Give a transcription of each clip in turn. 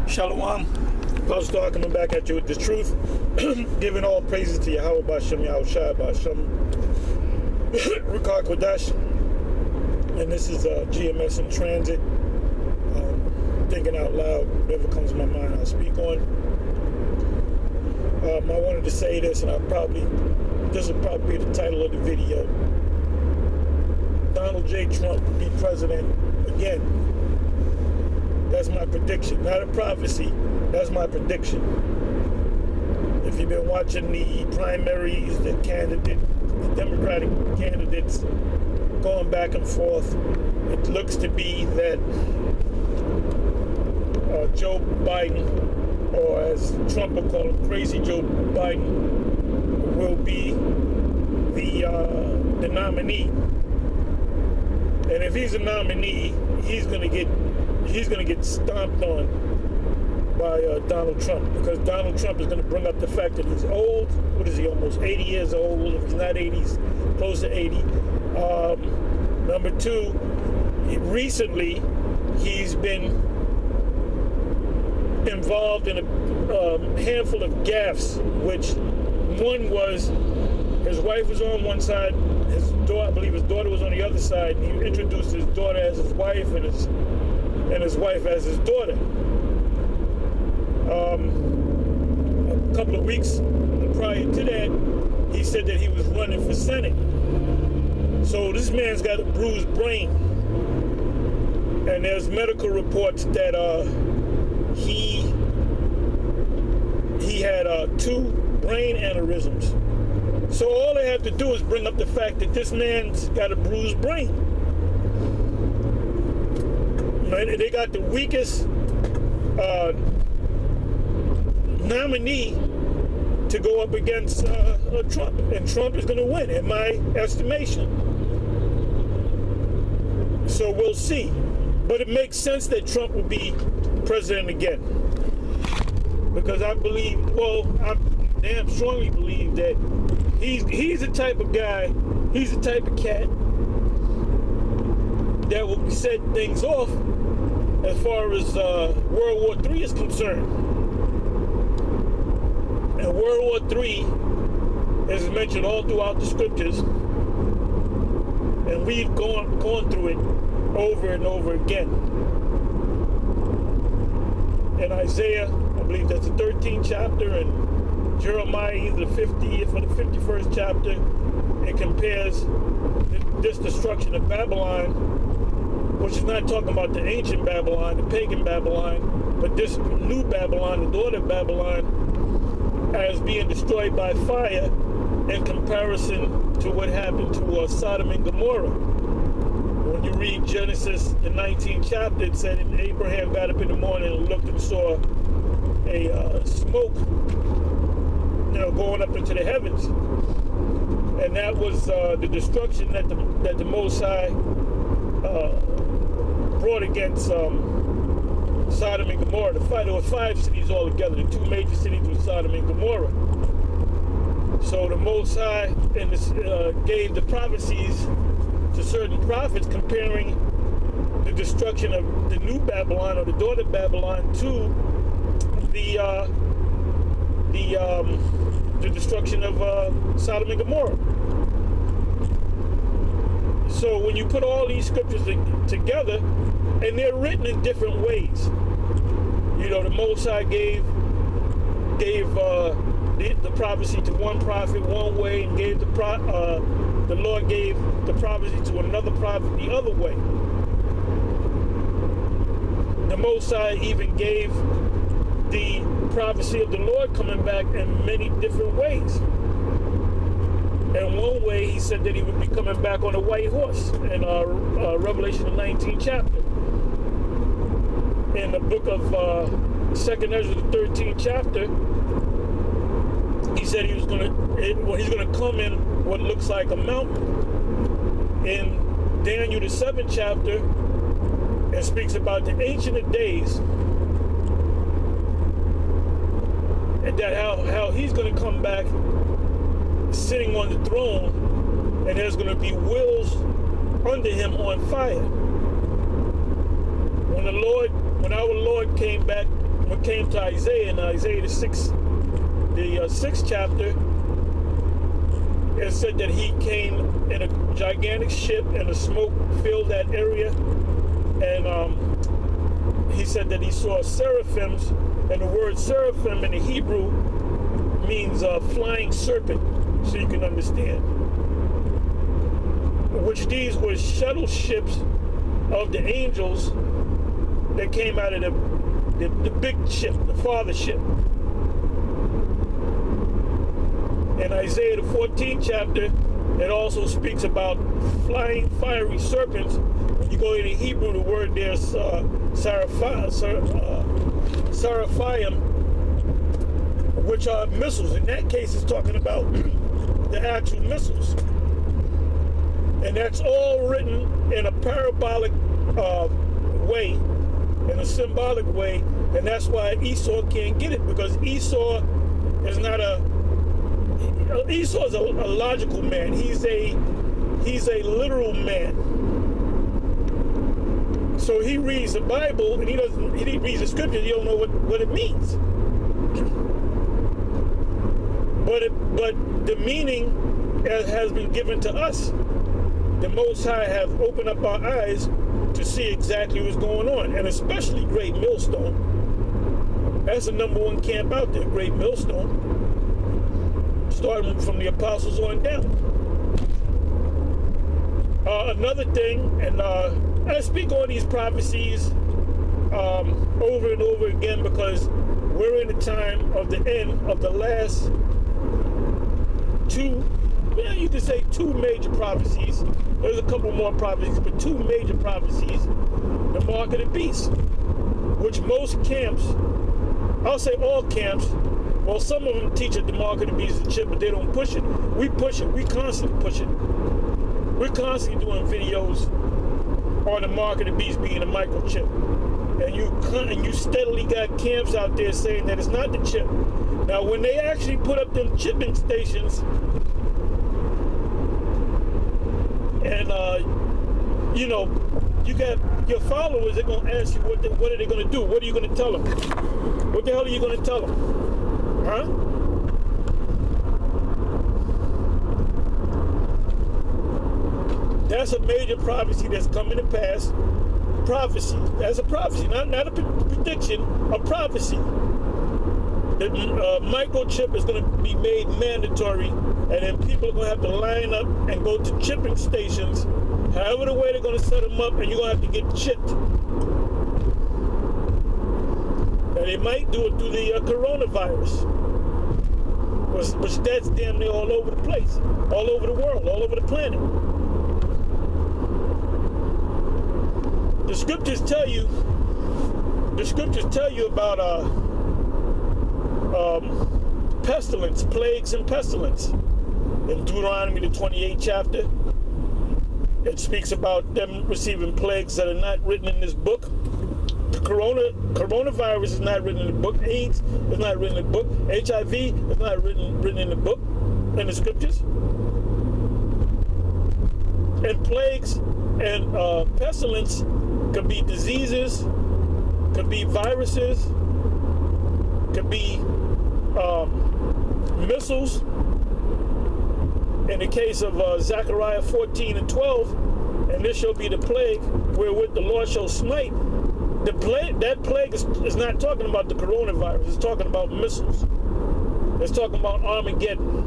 Shalom. Pastor coming back at you with the truth. Giving all praises to Yahweh Bashem, Yahweh Shai Bashem, Rukar Kodash. And this is GMS in transit. Thinking out loud, whatever comes to my mind, I'll speak on. I wanted to say this, and this will probably be the title of the video. Donald J. Trump will be president again. That's my prediction. Not a prophecy. That's my prediction. If you've been watching the primaries, the Democratic candidates going back and forth, it looks to be that Joe Biden, or as Trump will call him, Crazy Joe Biden, will be the nominee. And if he's a nominee, he's gonna get stomped on by Donald Trump, because Donald Trump is going to bring up the fact that he's old. What is he, almost 80 years old? If he's not 80, he's close to 80. Number two, recently he's been involved in a handful of gaffes, which one was his wife was on one side, his daughter, I believe his daughter was on the other side, and he introduced his daughter as his wife and his wife as his daughter. A couple of weeks prior to that, he said that he was running for Senate. So this man's got a bruised brain. And there's medical reports that he had 2 brain aneurysms. So all they have to do is bring up the fact that this man's got a bruised brain. They got the weakest nominee to go up against Trump, and Trump is going to win, in my estimation. So we'll see. But it makes sense that Trump will be president again, because I believe, I damn strongly believe that he's the type of guy, he's the type of cat that will set things off as far as World War III is concerned. And World War III is mentioned all throughout the scriptures, and we've gone through it over and over again. In Isaiah, I believe that's the 13th chapter, and Jeremiah, either the 50th or the 51st chapter, it compares this destruction of Babylon, which is not talking about the ancient Babylon, the pagan Babylon, but this new Babylon, the daughter of Babylon, as being destroyed by fire in comparison to what happened to Sodom and Gomorrah. When you read Genesis, the 19th chapter, it said, and Abraham got up in the morning and looked and saw a smoke, going up into the heavens. And that was the destruction that the Most High brought against Sodom and Gomorrah. There were 5 cities altogether. The 2 major cities were Sodom and Gomorrah. So the Most High gave the prophecies to certain prophets, comparing the destruction of the new Babylon, or the daughter of Babylon, to the destruction of Sodom and Gomorrah. So when you put all these scriptures together, and they're written in different ways, the Most High gave the prophecy to one prophet one way, and gave the Lord gave the prophecy to another prophet the other way. The Most High even gave the prophecy of the Lord coming back in many different ways. And one way, he said that he would be coming back on a white horse in Revelation, the 19th chapter. In the book of 2nd Ezra, the 13th chapter, he said he's going to come in what looks like a mountain. In Daniel, the 7th chapter, it speaks about the Ancient of Days, and that how he's going to come back sitting on the throne, and there's going to be wheels under him on fire. When our Lord came back when it came to Isaiah, in Isaiah the sixth chapter, it said that he came in a gigantic ship and the smoke filled that area. And he said that he saw seraphims, and the word seraphim in the Hebrew means flying serpent, so you can understand. Which these were shuttle ships of the angels that came out of the big ship, the father ship. In Isaiah the 14th chapter, it also speaks about flying fiery serpents. When you go into Hebrew, the word there's seraphim, which are missiles. In that case, it's talking about the actual missiles. And that's all written in a parabolic way, in a symbolic way. And that's why Esau can't get it, because Esau is not Esau is a logical man. He's a literal man. So he reads the Bible and he reads the scriptures. He don't know what it means. But the meaning has been given to us. The Most High have opened up our eyes to see exactly what's going on, and especially Great Millstone. That's the #1 camp out there, Great Millstone. Starting from the apostles on down. Another thing, and I speak on these prophecies over and over again because we're in the time of the end of the last two, well, you could say two major prophecies. There's a couple more prophecies, but two major prophecies. The mark of the beast, which most camps, I'll say all camps, well, some of them teach that the mark of the beast is a chip, but they don't push it. We push it. We constantly push it. We're constantly doing videos on the mark of the beast being a microchip. And you steadily got camps out there saying that it's not the chip. Now, when they actually put up them chipping stations, and you know, you got your followers, they're gonna ask you what are they gonna do? What are you gonna tell them? What the hell are you gonna tell them? Huh? That's a major prophecy that's coming to pass. Prophecy. That's a prophecy, not a prediction, a prophecy. The microchip is going to be made mandatory, and then people are going to have to line up and go to chipping stations, however the way they're going to set them up, and you're going to have to get chipped. And they might do it through the coronavirus, which that's damn near all over the place, all over the world, all over the planet. The scriptures tell you about pestilence, plagues and pestilence. In Deuteronomy the 28th chapter, it speaks about them receiving plagues that are not written in this book. The coronavirus is not written in the book. AIDS is not written in the book. HIV is not written in the book, in the scriptures. And plagues and pestilence could be diseases, could be viruses, could be missiles. In the case of Zechariah 14:12, and this shall be the plague wherewith the Lord shall smite. That plague is not talking about the coronavirus. It's talking about missiles. It's talking about Armageddon.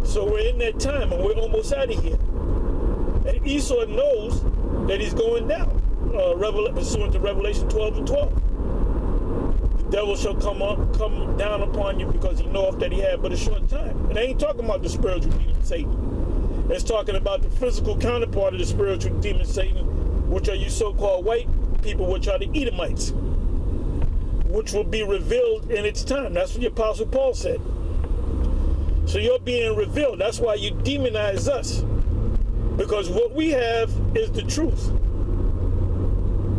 So we're in that time, and we're almost out of here. And Esau knows that he's going down, pursuant to Revelation 12:12. The devil shall come down upon you because he knoweth that he had but a short time. And they ain't talking about the spiritual demon Satan. It's talking about the physical counterpart of the spiritual demon Satan, which are you so-called white people, which are the Edomites, which will be revealed in its time. That's what the Apostle Paul said. So you're being revealed. That's why you demonize us. Because what we have is the truth.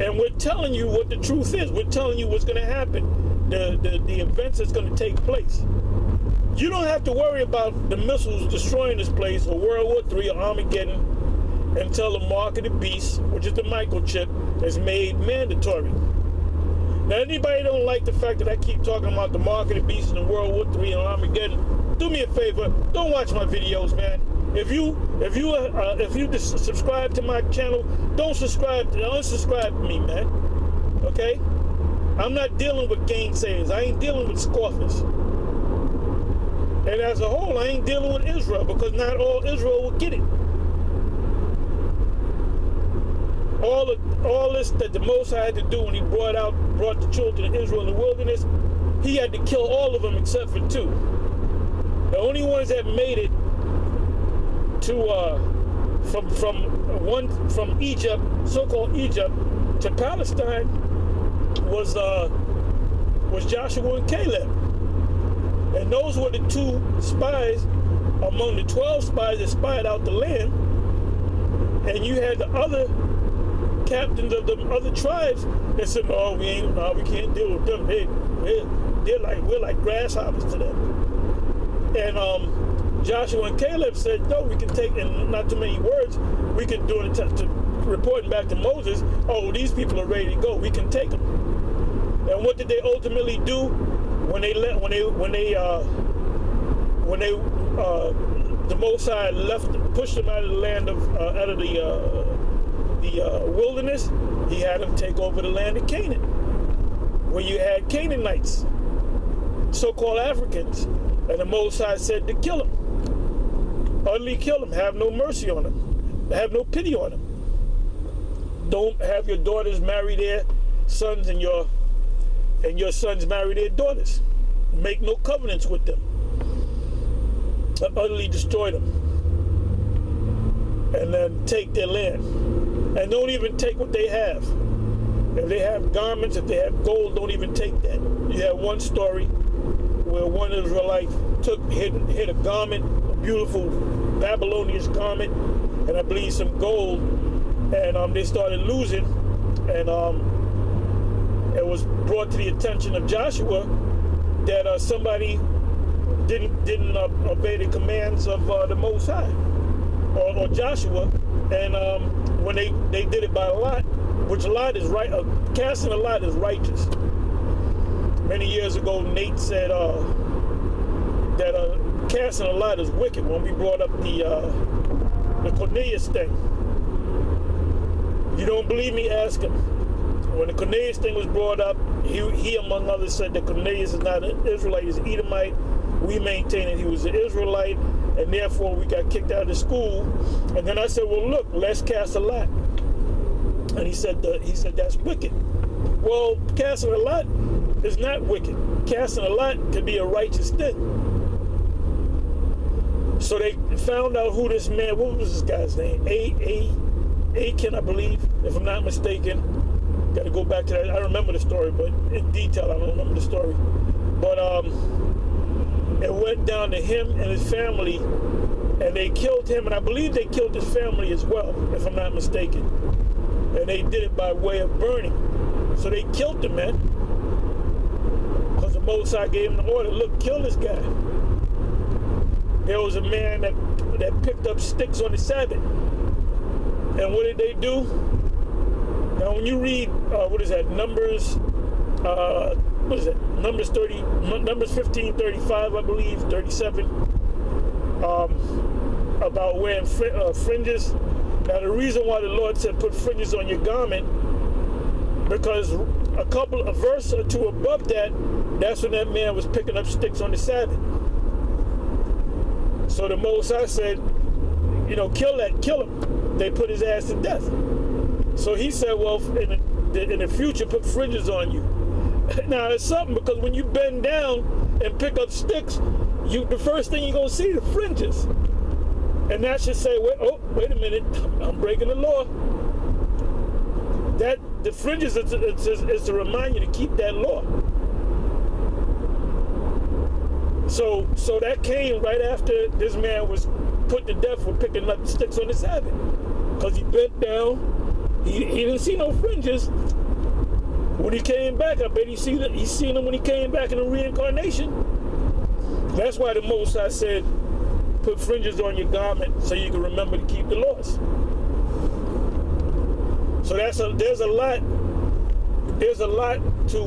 And we're telling you what the truth is. We're telling you what's going to happen. The events that's going to take place. You don't have to worry about the missiles destroying this place, or World War III, or Armageddon, until the mark of the beast, which is the microchip, is made mandatory. Now, anybody don't like the fact that I keep talking about the mark of the beast and World War III and Armageddon, do me a favor, don't watch my videos, man. If you just subscribe to my channel, unsubscribe to me, man. Okay? I'm not dealing with gainsayers. I ain't dealing with scoffers. And as a whole, I ain't dealing with Israel, because not all Israel will get it. All this that the Most High had to do when he brought the children of Israel in the wilderness, he had to kill all of them except for 2. The only ones that made it to from Egypt, so-called Egypt, to Palestine was Joshua and Caleb. And those were the 2 spies among the 12 spies that spied out the land. And you had the other captains of the other tribes that said, "No, we can't deal with them. We're like grasshoppers to them." And Joshua and Caleb said, "No, we can take," and not too many words, we can do it to reporting back to Moses. "Oh, these people are ready to go. We can take them." And what did they ultimately do when the Most High pushed them out of the land out of the wilderness? He had them take over the land of Canaan, where you had Canaanites, so-called Africans, and the Most High said to kill them, utterly kill them, have no mercy on them, have no pity on them. Don't have your daughters marry their sons and your sons marry their daughters. Make no covenants with them. Utterly destroy them. And then take their land. And don't even take what they have. If they have garments, if they have gold, don't even take that. You have one story where one Israelite hit a garment, a beautiful Babylonian garment, and I believe some gold, and they started losing, and it was brought to the attention of Joshua that somebody didn't obey the commands of the Most High, or Joshua, and when they did it by a lot, which a lot is right, casting a lot is righteous. Many years ago, Nate said that casting a lot is wicked. When we brought up the Cornelius thing, you don't believe me? Ask him. When the Cornelius thing was brought up, he among others said that Cornelius is not an Israelite, he's an Edomite. We maintained that he was an Israelite, and therefore we got kicked out of the school. And then I said, well, look, let's cast a lot. And he said that's wicked. Well, casting a lot is not wicked. Casting a lot could be a righteous thing. So they found out who this man, what was this guy's name? Achan, I believe, if I'm not mistaken. Got to go back to that. I remember the story, but in detail, I don't remember the story. But it went down to him and his family, and they killed him, and I believe they killed his family as well, if I'm not mistaken. And they did it by way of burning. So they killed the man, because the Most High gave him the order, look, kill this guy. There was a man that picked up sticks on the Sabbath. And what did they do? Now, when you read, what is that, Numbers 15:35, I believe, 37, about wearing fringes. Now, the reason why the Lord said put fringes on your garment, because a verse or two above that, that's when that man was picking up sticks on the Sabbath. So the Most High said, kill him. They put his ass to death. So he said, well, in the future, put fringes on you. Now, it's something, because when you bend down and pick up sticks, the first thing you're going to see is the fringes. And that should say, wait a minute, I'm breaking the law. That the fringes is to remind you to keep that law. So that came right after this man was put to death for picking up sticks on the Sabbath. Because he bent down, he didn't see no fringes. When he came back, I bet he seen them when he came back in the reincarnation. That's why the Most High said, put fringes on your garment so you can remember to keep the laws. So there's a lot to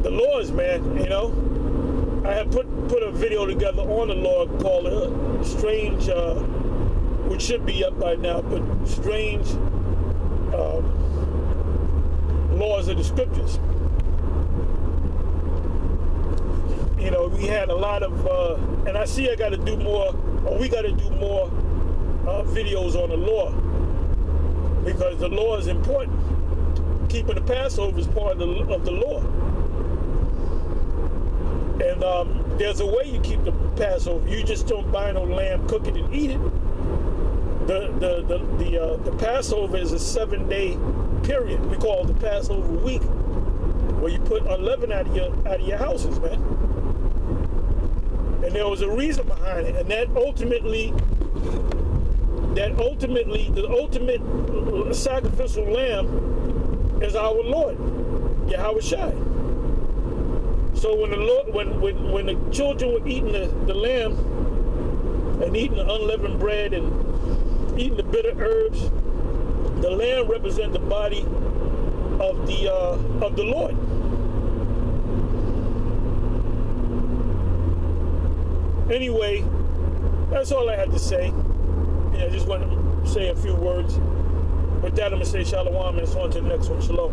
the laws, man. You know, I have put a video together on the law called Strange, which should be up by now, but Strange Laws of the Scriptures. You know, we had a lot of, and I see I got to do more, or we got to do more videos on the law, because the law is important. Keeping the Passover is part of the law. And there's a way you keep the Passover. You just don't buy no lamb, cook it, and eat it. The Passover is a 7-day period. We call it the Passover week, where you put unleavened out of your houses, man. And there was a reason behind it, and the ultimate sacrificial lamb is our Lord, Yahweh Shai. So when the children were eating the lamb and eating the unleavened bread and eating the bitter herbs, the lamb represents the body of the Lord. Anyway, that's all I had to say. I just want to say a few words. With that, I'm going to say shalom, and it's on to the next one. Shalom.